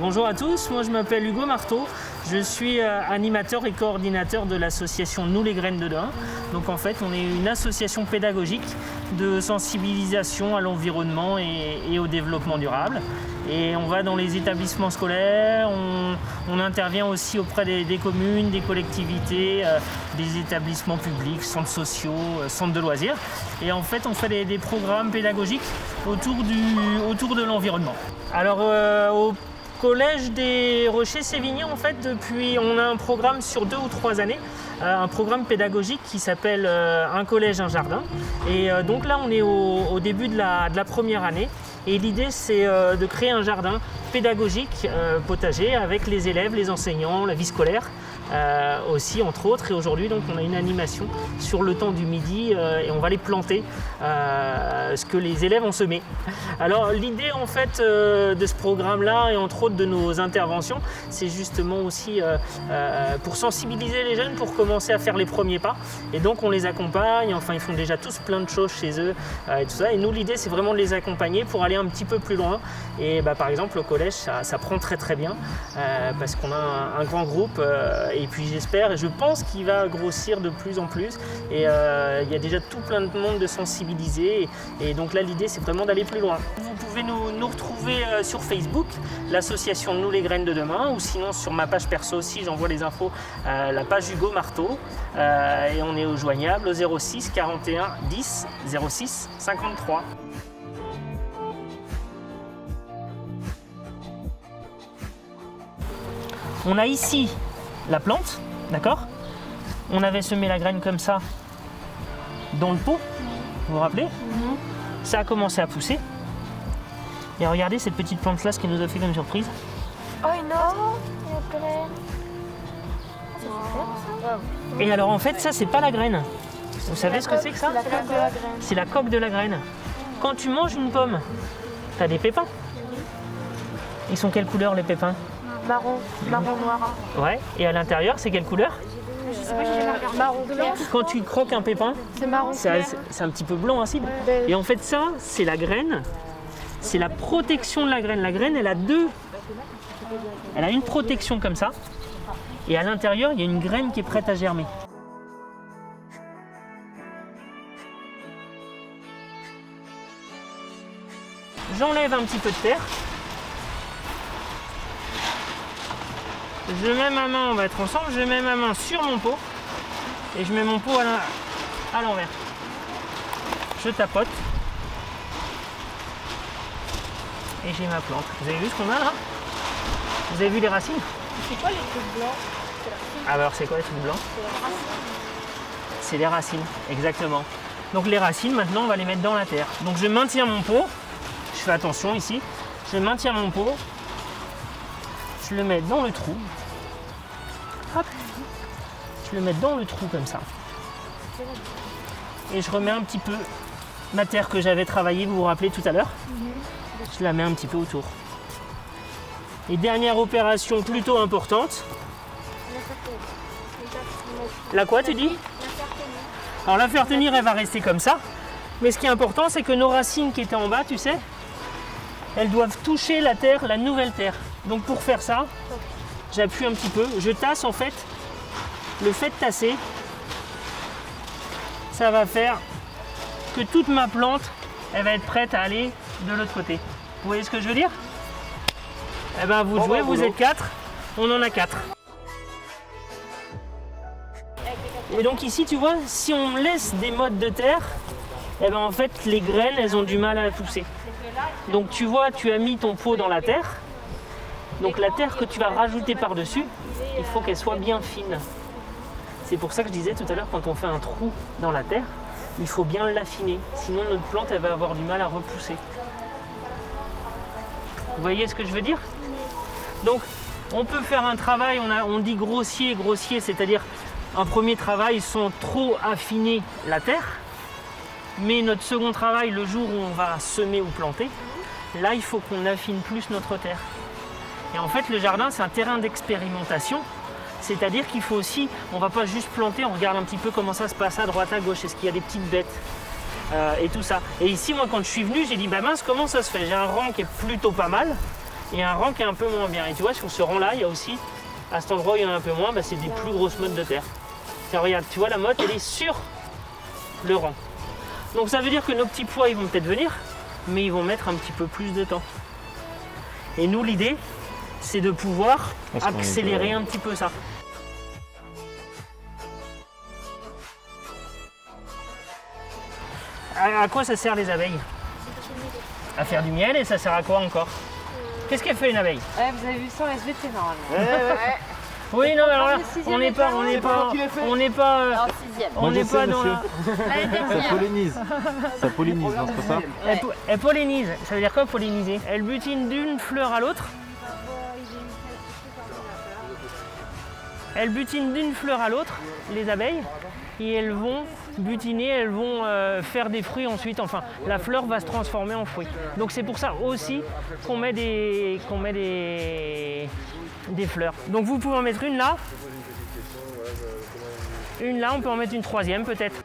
Bonjour à tous, moi je m'appelle Hugo Marteau, je suis animateur et coordinateur de l'association Nous les Graines de Daim. Donc en fait on est une association pédagogique de sensibilisation à l'environnement et au développement durable. Et on va dans les établissements scolaires, on intervient aussi auprès des communes, des collectivités, des établissements publics, centres sociaux, centres de loisirs. Et en fait on fait des programmes pédagogiques autour de l'environnement. Alors au Collège des Rochers-Sévigné, en fait, on a un programme sur 2 ou 3 années, un programme pédagogique qui s'appelle Un collège, un jardin. Et donc là, on est au début de la première année. Et l'idée, c'est de créer un jardin pédagogique potager avec les élèves, les enseignants, la vie scolaire aussi, entre autres. Et aujourd'hui, donc, on a une animation sur le temps du midi et on va les planter ce que les élèves ont semé. Alors, l'idée, en fait, de ce programme-là et entre autres de nos interventions, c'est justement aussi pour sensibiliser les jeunes pour commencer à faire les premiers pas. Et donc, on les accompagne. Enfin, ils font déjà tous plein de choses chez eux et tout ça. Et nous, l'idée, c'est vraiment de les accompagner pour aller un petit peu plus loin. Et par exemple, au collège, ça prend très très bien parce qu'on a un grand groupe et puis j'espère et je pense qu'il va grossir de plus en plus. Et il y a déjà tout plein de monde de sensibiliser. Et donc là, l'idée, c'est vraiment d'aller plus loin. Vous pouvez nous retrouver sur Facebook, l'association Nous les Graines de Demain, ou sinon sur ma page perso aussi, j'envoie les infos, la page Hugo Marteau. Et on est joignable au 06 41 10 06 53. On a ici la plante, d'accord? On avait semé la graine comme ça dans le pot, vous vous rappelez? Ça a commencé à pousser. Et regardez cette petite plante là, ce qu'elle nous a fait comme surprise. Oh, une autre graine. Et alors en fait, ça c'est pas la graine. Vous savez ce que c'est que ça? C'est la coque de la graine. C'est la coque de la graine. Quand tu manges une pomme, tu as des pépins. Ils sont quelle couleur les pépins? Marron noir. Ouais, et à l'intérieur, c'est quelle couleur? Marron clair. Quand tu croques un pépin, C'est marron clair. c'est un petit peu blanc acide. Et en fait, ça, c'est la graine. C'est la protection de la graine. La graine, elle a une protection comme ça. Et à l'intérieur, il y a une graine qui est prête à germer. J'enlève un petit peu de terre. Je mets ma main, on va être ensemble, je mets ma main sur mon pot et je mets mon pot à l'envers. Je tapote et j'ai ma plante. Vous avez vu ce qu'on a là? Vous avez vu les racines? C'est quoi les trucs blancs? Alors c'est quoi les trucs blancs? C'est les racines, exactement. Donc les racines, maintenant on va les mettre dans la terre. Donc je maintiens mon pot, je fais attention ici, je maintiens mon pot, je le mets dans le trou. Hop. Je le mets dans le trou comme ça. Et je remets un petit peu ma terre que j'avais travaillée, vous vous rappelez tout à l'heure. Je la mets un petit peu autour. Et dernière opération plutôt importante. La quoi tu dis? Alors la faire tenir, elle va rester comme ça. Mais ce qui est important, c'est que nos racines qui étaient en bas, tu sais, elles doivent toucher la terre, la nouvelle terre. Donc pour faire ça, j'appuie un petit peu, je tasse en fait. Le fait de tasser, ça va faire que toute ma plante, elle va être prête à aller de l'autre côté. Vous voyez ce que je veux dire? Eh ben vous jouez, vous êtes 4, on en a 4. Et donc ici tu vois, si on laisse des mottes de terre, eh ben en fait les graines elles ont du mal à pousser. Donc tu vois, tu as mis ton pot dans la terre. Donc la terre que tu vas rajouter par-dessus, il faut qu'elle soit bien fine. C'est pour ça que je disais tout à l'heure, quand on fait un trou dans la terre, il faut bien l'affiner. Sinon notre plante elle va avoir du mal à repousser. Vous voyez ce que je veux dire? Donc on peut faire un travail, on dit grossier, c'est-à-dire un premier travail sans trop affiner la terre. Mais notre second travail, le jour où on va semer ou planter, là il faut qu'on affine plus notre terre. Et en fait, le jardin, c'est un terrain d'expérimentation. C'est-à-dire qu'il faut aussi, on ne va pas juste planter, on regarde un petit peu comment ça se passe à droite, à gauche, est-ce qu'il y a des petites bêtes et tout ça. Et ici, moi, quand je suis venu, j'ai dit, bah mince, comment ça se fait? J'ai un rang qui est plutôt pas mal, et un rang qui est un peu moins bien. Et tu vois, sur ce rang-là, il y a aussi, à cet endroit où il y en a un peu moins, c'est des plus grosses mottes de terre. Tiens, regarde, tu vois, la motte, elle est sur le rang. Donc ça veut dire que nos petits pois, ils vont peut-être venir, mais ils vont mettre un petit peu plus de temps. Et nous, l'idée, c'est de pouvoir accélérer un petit peu ça. À quoi ça sert les abeilles? À faire du miel, et ça sert à quoi encore? Qu'est-ce qu'elle fait une abeille? Vous avez vu ça en SVT normalement. Oui, non, mais alors là, on n'est pas En sixième. on n'est pas dans la... Ça pollinise. Ça pollinise, non, c'est pas ça? Elle pollinise. Ça veut dire quoi polliniser? Elle butine d'une fleur à l'autre. Elles butinent d'une fleur à l'autre, les abeilles, et elles vont butiner, elles vont faire des fruits ensuite. Enfin, la fleur va se transformer en fruit. Donc c'est pour ça aussi qu'on met des fleurs. Donc vous pouvez en mettre une là. Une là, on peut en mettre une troisième peut-être.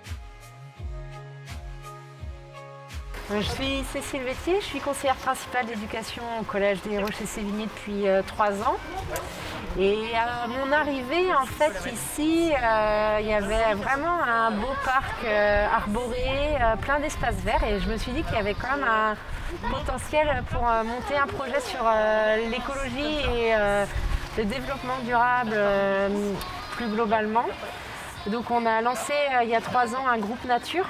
Je suis Cécile Vétier, je suis conseillère principale d'éducation au Collège des Rochers-Sévigné depuis 3 ans. Et à mon arrivée, en fait, ici, il y avait vraiment un beau parc arboré, plein d'espaces verts. Et je me suis dit qu'il y avait quand même un potentiel pour monter un projet sur l'écologie et le développement durable plus globalement. Donc on a lancé il y a 3 ans un groupe nature.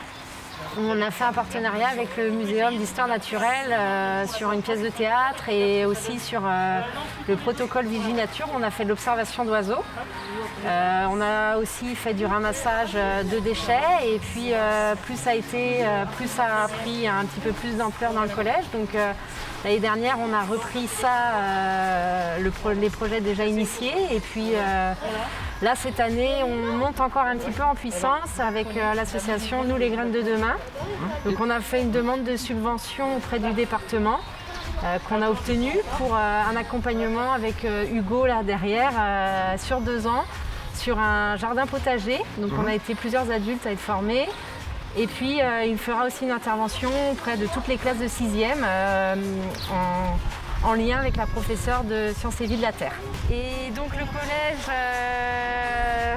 On a fait un partenariat avec le Muséum d'Histoire Naturelle sur une pièce de théâtre et aussi sur le protocole Viginature. On a fait de l'observation d'oiseaux. On a aussi fait du ramassage de déchets et puis plus ça a pris un petit peu plus d'ampleur dans le collège. Donc l'année dernière, on a repris ça, les projets déjà initiés et puis là, cette année, on monte encore un petit peu en puissance avec l'association Nous les graines de demain. Donc on a fait une demande de subvention auprès du département qu'on a obtenue pour un accompagnement avec Hugo là derrière sur 2 ans sur un jardin potager. Donc on a été plusieurs adultes à être formés. Et puis il fera aussi une intervention auprès de toutes les classes de 6e en lien avec la professeure de Sciences et Vie de la Terre. Et donc le collège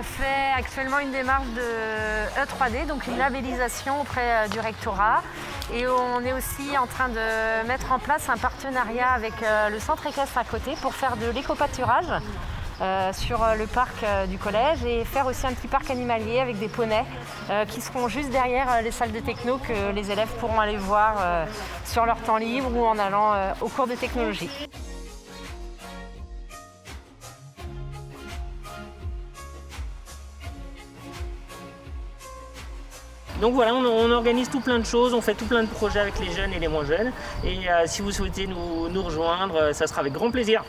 fait actuellement une démarche de E3D, donc une labellisation auprès du rectorat. Et on est aussi en train de mettre en place un partenariat avec le centre équestre à côté pour faire de l'éco-pâturage sur le parc du collège et faire aussi un petit parc animalier avec des poneys qui seront juste derrière les salles de techno que les élèves pourront aller voir sur leur temps libre ou en allant au cours de technologie. Donc voilà, on organise tout plein de choses, on fait tout plein de projets avec les jeunes et les moins jeunes. Et si vous souhaitez nous rejoindre, ça sera avec grand plaisir.